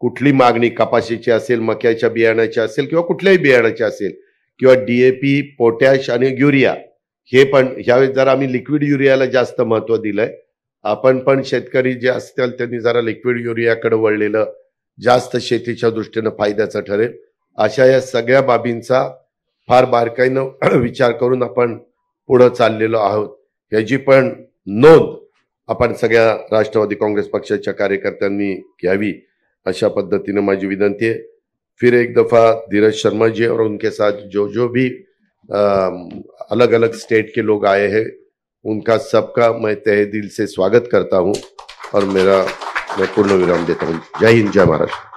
कुठली मागणी कपाशीची असेल, मक्याच्या बियाण्याची असेल किंवा कुठल्याही बियाण्याची असेल, किंवा डीएपी, पोटॅश आणि युरिया, हे पण ह्यावेळेस जरा आम्ही लिक्विड युरियाला जास्त महत्व दिलंय. आपण पण शेतकरी जे असतील त्यांनी जरा लिक्विड युरियाकडे वळलेलं जास्त शेतीच्या दृष्टीनं फायद्याचं ठरेल. अशा या सगळ्या बाबींचा फार बारकाईनं विचार करून आपण पुढे चाललेलो आहोत. याची पण नोंद आपण सगळ्या राष्ट्रवादी काँग्रेस पक्षाच्या कार्यकर्त्यांनी घ्यावी, अशा पद्धतीने माझी विनंती है. फिर एक दफा धीरज शर्मा जी और उनके साथ जो भी अलग अलग स्टेट के लोग आए हैं उनका सबका मैं तहे दिल से स्वागत करता हूं और मैं पूर्ण विराम देता हूं. जय हिंद, जय महाराष्ट्र.